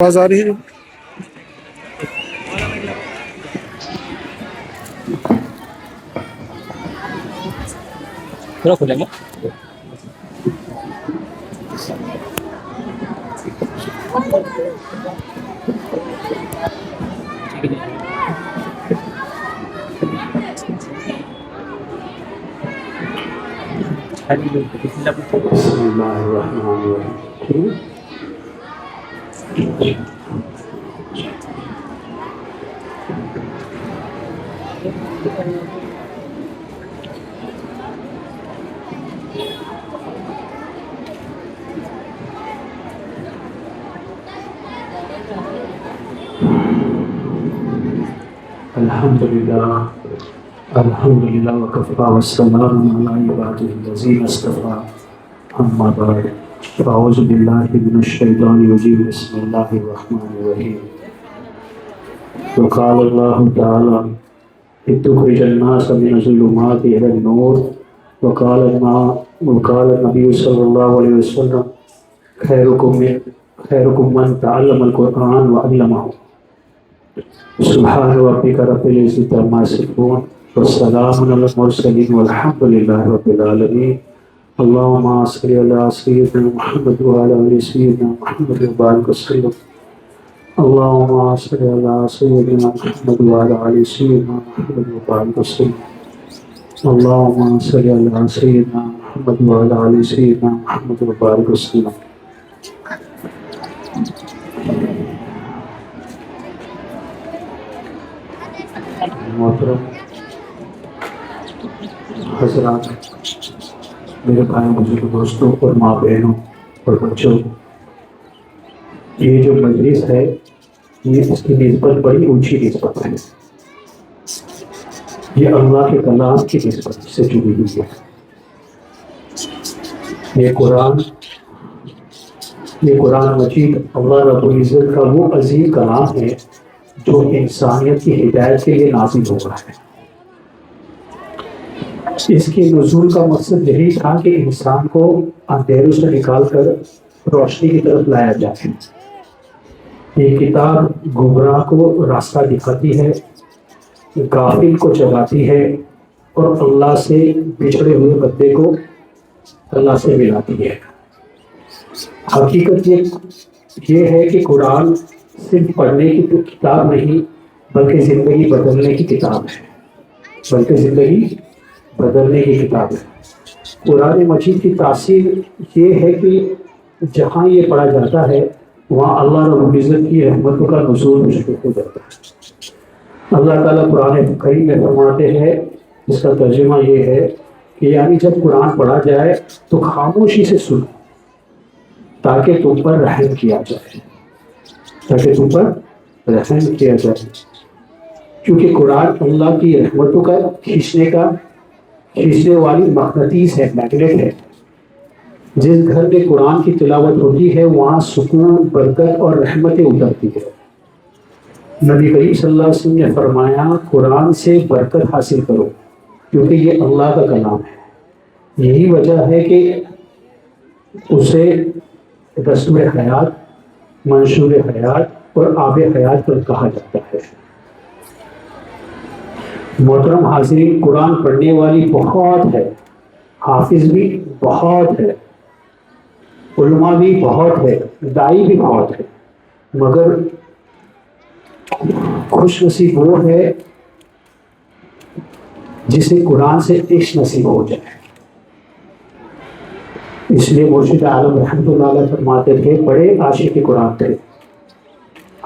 آواز آ رہی ہے؟ پورا کھلیں گے. بسم اللہ الرحمن الرحیم. الحمدللہ وکفی والسلام علی عبادہ الذین اصطفی. اما بعد فاعوذ باللہ من الشیطان الرجیم. بسم اللہ الرحمن الرحیم. وقال اللہ تعالی لتخرج الناس من الظلمات الى النور. وقال النبی صلی اللہ علیہ وسلم خیرکم من تعلم القرآن وعلمہ. سبحان ربک رب العزۃ عما یصفون والسلام علی المرسلین والحمد للہ رب العالمین. اللهم صل على سيدنا محمد وعلى آل سيدنا محمد وبارك وسلم. اللهم صل على سيدنا محمد وعلى آل سيدنا محمد وبارك وسلم. اللهم صل على سيدنا محمد وعلى آل سيدنا محمد وبارك وسلم. محترم حضرات، میرے بھائی بزرگ دوستوں اور ماں بہنوں اور بچوں، یہ جو مجلس ہے یہ اس کی نسبت بڑی اونچی نسبت ہے. یہ اللہ کے کلام کی نسبت سے جڑی ہوئی ہے. یہ قرآن مجید اللہ رب العزت کا وہ عظیم کلام ہے جو انسانیت کی ہدایت کے لیے نازل ہوا ہے. اس کے نزول کا مقصد یہی تھا کہ انسان کو اندھیروں سے نکال کر روشنی کی طرف لایا جائے. یہ کتاب گمراہ کو راستہ دکھاتی ہے، غافل کو جگاتی ہے اور اللہ سے بچھڑے ہوئے بندے کو اللہ سے ملاتی ہے. حقیقت یہ ہے کہ قرآن صرف پڑھنے کی کتاب نہیں بلکہ زندگی بدلنے کی کتاب ہے. قرآن مجید کی تاثیر یہ ہے کہ جہاں یہ پڑھا جاتا ہے وہاں اللہ رب العزت کی رحمتوں کا نزول شروع ہو جاتا ہے. اللہ تعالیٰ قرآن کریم میں فرماتے ہیں، اس کا ترجمہ یہ ہے کہ یعنی جب قرآن پڑھا جائے تو خاموشی سے سنو تاکہ تم پر رحم کیا جائے. کیونکہ قرآن اللہ کی رحمتوں کا کھینچنے والی مقناطیس ہے، میگنیٹ ہے. جس گھر میں قرآن کی تلاوت ہوتی ہے وہاں سکون، برکت اور رحمتیں اترتی ہے. نبی کریم صلی اللہ علیہ وسلم نے فرمایا قرآن سے برکت حاصل کرو کیونکہ یہ اللہ کا کلام ہے. یہی وجہ ہے کہ اسے دستور حیات، منشور حیات اور آب حیات پر کہا جاتا ہے. محترم حاضرین، قرآن پڑھنے والی بہت ہے، حافظ بھی بہت ہے، علماء بھی بہت ہے، دائی بھی بہت ہے، مگر خوش نصیب وہ ہے جسے قرآن سے عشق نصیب ہو جائے. اس لیے مرشد عالم رحمۃ اللہ علیہ فرماتے تھے بڑے عاشق قرآن تھے.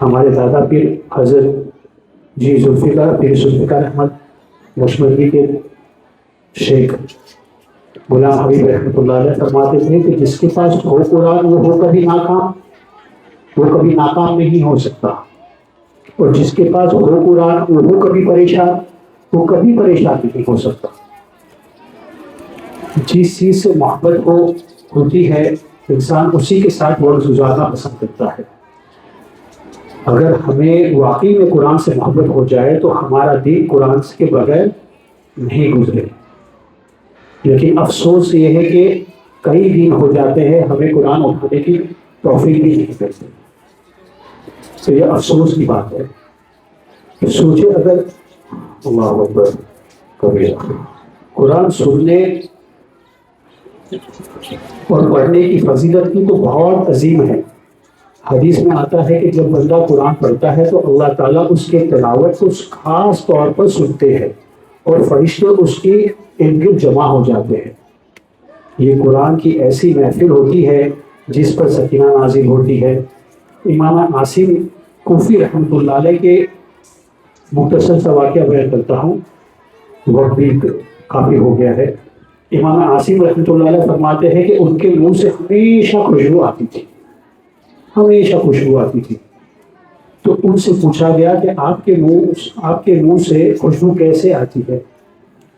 ہمارے دادا پیر حضرت پیر ذوالفقار احمد مشمدی کے شیخ غلام حبیب رحمۃ اللہ علیہ فرماتے تھے کہ جس کے پاس ہو قرآن وہ کبھی ناکام نہیں ہو سکتا، اور جس کے پاس ہو قرآن وہ کبھی پریشان نہیں ہو سکتا. جس چیز سے محبت ہوتی ہے انسان اسی کے ساتھ وقت گزارنا پسند کرتا ہے. اگر ہمیں واقعی میں قرآن سے محبت ہو جائے تو ہمارا دین قرآن کے بغیر نہیں گزرے. لیکن افسوس یہ ہے کہ کئی دن ہو جاتے ہیں ہمیں قرآن اٹھانے کی توفیق بھی نہیں ملتی. تو یہ افسوس کی بات ہے. سوچے اگر اللہ اکبر کبیرہ قرآن سننے اور پڑھنے کی فضیلت کی تو بہت عظیم ہے. حدیث میں آتا ہے کہ جب بندہ قرآن پڑھتا ہے تو اللہ تعالیٰ اس کے تلاوت کو خاص طور پر سنتے ہیں اور فرشتے اس کے ارد گرد جمع ہو جاتے ہیں. یہ قرآن کی ایسی محفل ہوتی ہے جس پر سکینہ نازل ہوتی ہے. امام عاصم کوفی رحمۃ اللہ علیہ کے مختصر سا واقعہ بیان کرتا ہوں، وقت بھی کافی ہو گیا ہے. امام عاصم رحمۃ اللہ علیہ فرماتے ہیں کہ ان کے منہ سے ہمیشہ خوشبو آتی تھی، ہمیشہ خوشبو آتی تھی. تو ان سے پوچھا گیا کہ آپ کے منہ سے خوشبو کیسے آتی ہے،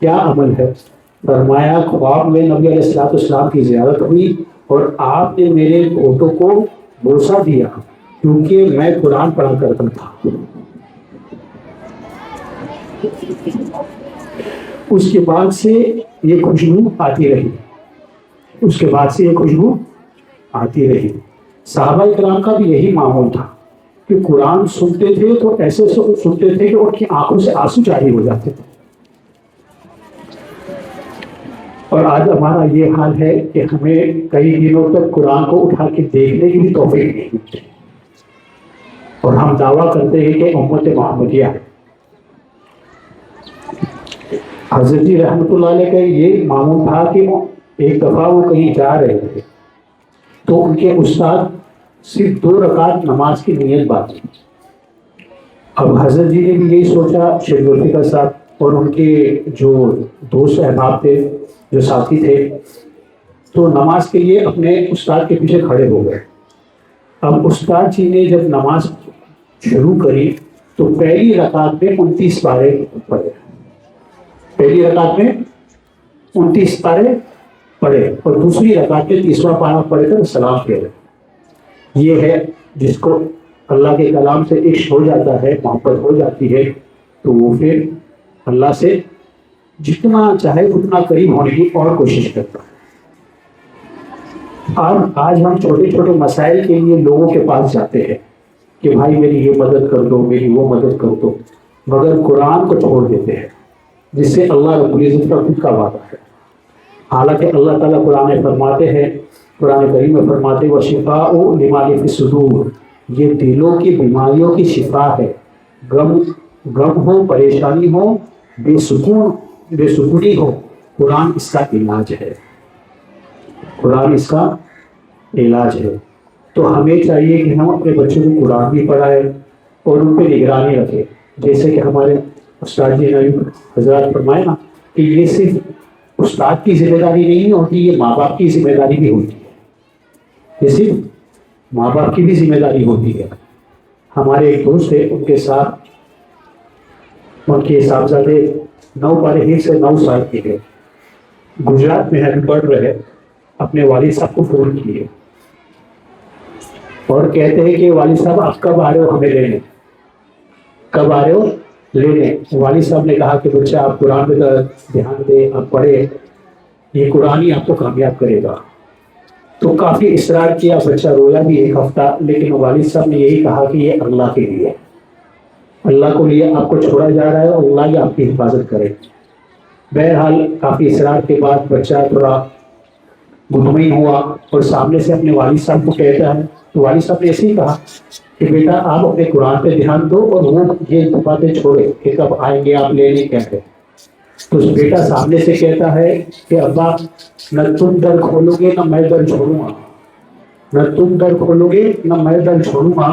کیا عمل ہے؟ فرمایا خواب میں نبی علیہ الصلوۃ والسلام کی زیارت ہوئی اور آپ نے میرے ہونٹوں کو بوسہ دیا کیونکہ میں قرآن پڑھا کرتا تھا. اس کے بعد سے یہ خوشبو آتی رہی، اس کے بعد سے یہ خوشبو آتی رہی. صحابہ کرام کا بھی یہی معمول تھا کہ قرآن سنتے تھے تو ایسے سنتے تھے کہ ان کی آنکھوں سے آنسو جاری ہو جاتے تھے. اور آج ہمارا یہ حال ہے کہ ہمیں کئی دنوں تک قرآن کو اٹھا کے دیکھنے کی بھی توفیق نہیں ملتی اور ہم دعویٰ کرتے ہیں کہ امت محمدیہ ہے. حضرت جی رحمۃ اللہ علیہ کا یہ معمول تھا کہ ایک دفعہ وہ کہیں جا رہے تھے تو ان کے استاد صرف 2 رکعت نماز کی نیت باندھی. اب حضرت جی نے بھی یہی سوچا، شیخ الفقہ صاحب اور ان کے جو دوست احباب تھے، جو ساتھی تھے، تو نماز کے لیے اپنے استاد کے پیچھے کھڑے ہو گئے. اب استاد جی نے جب نماز شروع کری تو پہلی رکعت میں 29 پارے پڑھے، پہلی رکعت میں 29 پارے پڑھے اور دوسری رکعت میں 30واں پارہ پڑھ کر سلام پھیرے. یہ ہے جس کو اللہ کے کلام سے عشق ہو جاتا ہے، محبت ہو جاتی ہے، تو وہ پھر اللہ سے جتنا چاہے اتنا قریب ہونے کی اور کوشش کرتا ہے. آج ہم چھوٹے چھوٹے مسائل کے لیے لوگوں کے پاس جاتے ہیں کہ بھائی میری یہ مدد کر دو، میری وہ مدد کر دو، مگر قرآن کو چھوڑ دیتے ہیں جس سے اللہ رب العزت کا خود کا وعدہ ہے. حالانکہ اللہ تعالیٰ قرآن میں فرماتے ہیں، قرآن کریم میں فرماتے وَشِفَاءُ لِمَا فِي الصُّدُورِ، یہ دلوں کی بیماریوں کی شفا ہے. غم ہو، پریشانی ہو، بے سکونی ہو، قرآن اس کا علاج ہے، قرآن اس کا علاج ہے. تو ہمیں چاہیے کہ ہم اپنے بچوں کو قرآن بھی پڑھائیں اور ان پہ نگرانی رکھیں. جیسے کہ ہمارے استاد جی نے حضرات فرمائے نا کہ یہ صرف استاد کی ذمہ داری نہیں ہوتی، یہ ماں باپ کی ذمہ داری بھی ہوتی ہے، یہ صرف ماں باپ کی بھی ذمہ داری ہوتی ہے. ہمارے ایک دوست ہے، ان کے ساتھ ان کے صاحبزادے 9 پارے سے 9 سال کے ہیں، گجرات میں ہم پڑھ رہے، اپنے والد صاحب کو فون کیے اور کہتے ہیں کہ والد صاحب آپ کب آ رہے ہو ہمیں لینے، کب آ رہے ہو لینے. والد صاحب نے کہا کہ بچہ آپ قرآن پہ دھیان دیں، آپ پڑھیں، یہ قرآن ہی آپ کو کامیاب کرے گا. تو کافی اصرار کیا، بچہ رویا بھی 1 ہفتہ، لیکن والد صاحب نے یہی کہا کہ یہ اللہ کے لیے، اللہ کو لیے آپ کو چھوڑا جا رہا ہے اور اللہ ہی آپ کی حفاظت کرے. بہرحال کافی اصرار کے بعد بچہ تھوڑا مطمئن ہوا اور سامنے سے اپنے والد صاحب کو کہتا ہے، تو والد صاحب نے ایسے ہی کہا کہ بیٹا آپ اپنے قرآن پہ دھیان دو اور وہ یہ باتیں چھوڑے کہ کب آئیں گے آپ لینے کہتے. تو بیٹا سامنے سے کہتا ہے کہ ابا نہ تم در کھولو گے نہ میں در چھوڑوں گا، نہ تم در کھولو گے نہ میں در چھوڑوں گا،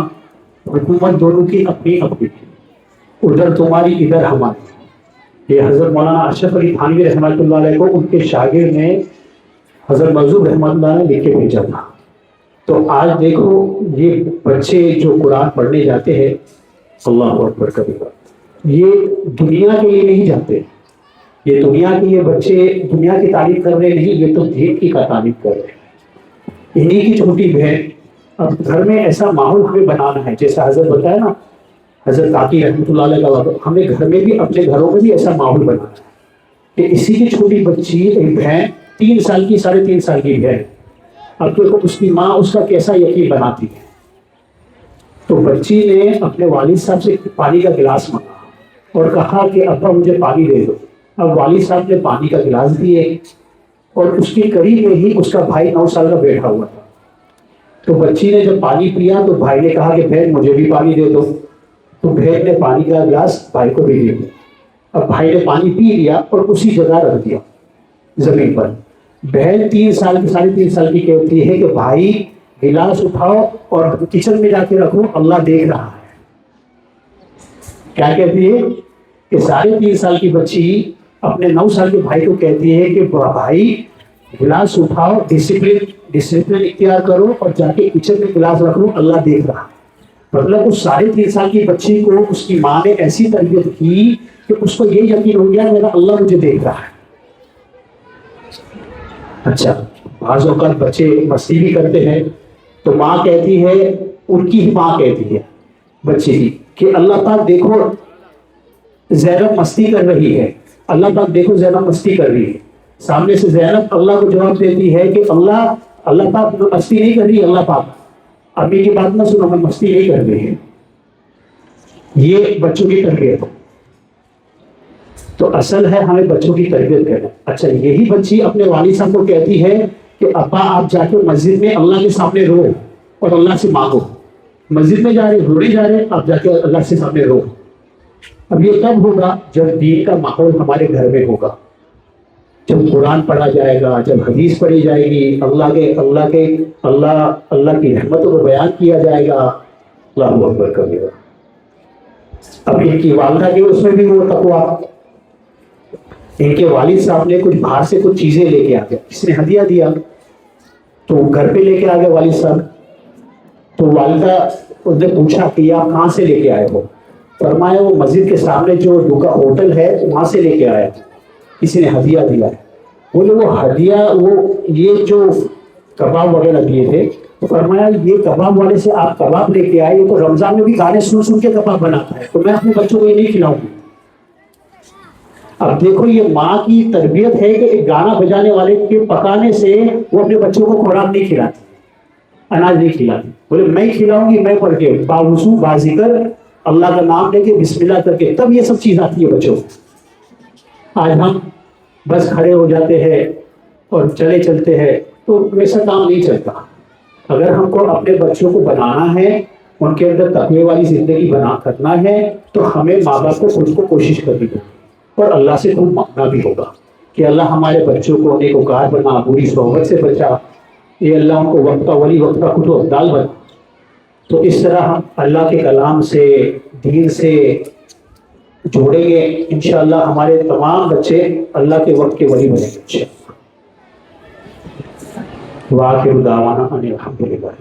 حکومت دونوں کی اپنی اپنی، ادھر تمہاری ادھر ہماری. یہ حضرت مولانا اشرف علی تھانوی رحمۃ اللہ علیہ کو ان کے شاگرد نے حضرت مرزوق رحمۃ اللہ نے لکھ کے بھیجا تھا. تو آج دیکھو یہ بچے جو قرآن پڑھنے جاتے ہیں، اللہ اکبر کبیرہ، یہ دنیا کے لیے نہیں جاتے، یہ دنیا کے یہ بچے دنیا کی تعریف کر رہے نہیں، یہ تو دین کی کا تعریف کر رہے ہیں. انہیں کی چھوٹی بہن، اب گھر میں ایسا ماحول ہمیں بنانا ہے، جیسا حضرت بتایا نا، حضرت عاقی رحمۃ اللہ علیہ کا بات، ہمیں گھر میں بھی اپنے گھروں میں بھی ایسا ماحول بنانا ہے کہ اسی کی چھوٹی بچی ایک بہن 3 سال کی 3.5 سال کی بہن، اب دیکھو اس کی ماں اس کا کیسا یقین بناتی ہے. تو بچی نے اپنے والد صاحب سے پانی کا گلاس مانگا اور کہا کہ ابا مجھے پانی دے دو۔ اب والد صاحب نے پانی کا گلاس دیے اور اس کے قریب میں ہی اس کا بھائی 9 سال کا بیٹھا ہوا تھا۔ تو بچی نے جب پانی پیا تو بھائی نے کہا کہ بہن مجھے بھی پانی دے دو، تو بہن نے پانی کا گلاس بھائی کو بھی دے دیا۔ اب بھائی نے پانی پی لیا اور اسی جگہ رکھ دیا زمین پر۔ بہن 3 سال کی 3.5 سال کی کہتی ہے کہ بھائی گلاس اٹھاؤ اور کچن میں جا کے رکھو، اللہ دیکھ رہا ہے۔ کیا کہتی ہے کہ 3.5 سال کی بچی اپنے 9 سال کے بھائی کو کہتی ہے کہ بھائی گلاس اٹھاؤ، ڈسپلن اختیار کرو اور جا کے کچن میں گلاس رکھ لو، اللہ دیکھ رہا ہے۔ مطلب اس 3.5 سال کی بچی کو اس کی ماں نے ایسی تربیت کی کہ اس کو یہ یقین ہو گیا میرا اللہ مجھے دیکھ رہا ہے۔ اچھا، بعض اوقات بچے مستی بھی کرتے ہیں تو ماں کہتی ہے، ان کی ہی ماں کہتی ہے بچے کی کہ اللہ پاک دیکھو زینب مستی کر رہی ہے، اللہ پاک دیکھو زینب مستی کر رہی ہے۔ سامنے سے زینب اللہ کو جواب دیتی ہے کہ اللہ پاک مستی نہیں کر رہی، اللہ پاک امی کی بات نہ سنو، میں مستی نہیں کر رہی ہے۔ یہ بچوں کی تربیت ہے۔ تو اصل ہے ہمیں بچوں کی تربیت کرنا۔ اچھا، یہی بچی اپنے والد صاحب کو کہتی ہے کہ ابا آپ جا کے مسجد میں اللہ کے سامنے رو اور اللہ سے مانگو۔ مسجد میں جا رہے، رونے جا رہے، آپ جا کے اللہ سے سامنے رو۔ اب یہ کب ہوگا؟ جب دین کا ماحول ہمارے گھر میں ہوگا، جب قرآن پڑھا جائے گا، جب حدیث پڑھی جائے گی، اللہ کی رحمتوں کو بیان کیا جائے گا۔ اللہ اکبر کبیرہ۔ اب ان کی والدہ کے اس میں بھی وہ تقویٰ، ان کے والد صاحب نے کچھ باہر سے کچھ چیزیں لے کے آ گئے، کس نے ہدیہ دیا تو گھر پہ لے کے آ گئے والد صاحب۔ تو والدہ اس نے پوچھا کہ آپ کہاں سے لے کے آئے ہو؟ فرمایا وہ مسجد کے سامنے جو ڈوکا ہوٹل ہے وہاں سے لے کے آیا، کسی نے ہدیہ دیا ہے۔ بولے وہ ہدیہ، یہ جو کباب وغیرہ دیے تھے، تو فرمایا یہ کباب والے سے آپ کباب لے کے آئے، تو رمضان میں بھی گانے سن کے کباب بناتا ہے، تو میں اپنے بچوں کو یہ نہیں کھلاؤں گی۔ اب دیکھو یہ ماں کی تربیت ہے کہ ایک گانا بجانے والے کے پکانے سے وہ اپنے بچوں کو خوراک نہیں کھلاتی، اناج نہیں کھلاتی۔ بولے میں کھلاؤں گی، میں پڑھ کے باوضو باذکر اللہ کا نام لے کے بسم اللہ کر کے، تب یہ سب چیز آتی ہے بچوں کو۔ آج ہم بس کھڑے ہو جاتے ہیں اور چلے چلتے ہیں، تو ویسا کام نہیں چلتا۔ اگر ہم کو اپنے بچوں کو بنانا ہے، ان کے اندر تقوی والی زندگی کرنا ہے، تو ہمیں ماں باپ کو خود کو کوشش کرنی ہوگی اور اللہ سے خوب مانگنا بھی ہوگا کہ اللہ ہمارے بچوں کو نیکوکار بنا، بری صحبت سے بچا، یہ اللہ ان کو وقت کا ولی، وقت کا خود ابدال بنا۔ تو اس طرح ہم اللہ کے کلام سے، دین سے جوڑیں گے، انشاءاللہ ہمارے تمام بچے اللہ کے وقت کے ولی بنیں گے انشاءاللہ۔ وآخر دعوانا ان الحمدللہ۔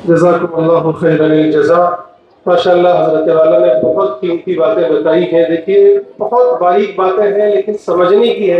جزاکم اللہ خیر الجزا۔ ماشاءاللہ حضرت والا نے بہت قیمتی باتیں بتائی ہیں۔ دیکھیے بہت باریک باتیں ہیں لیکن سمجھنے کی ہے۔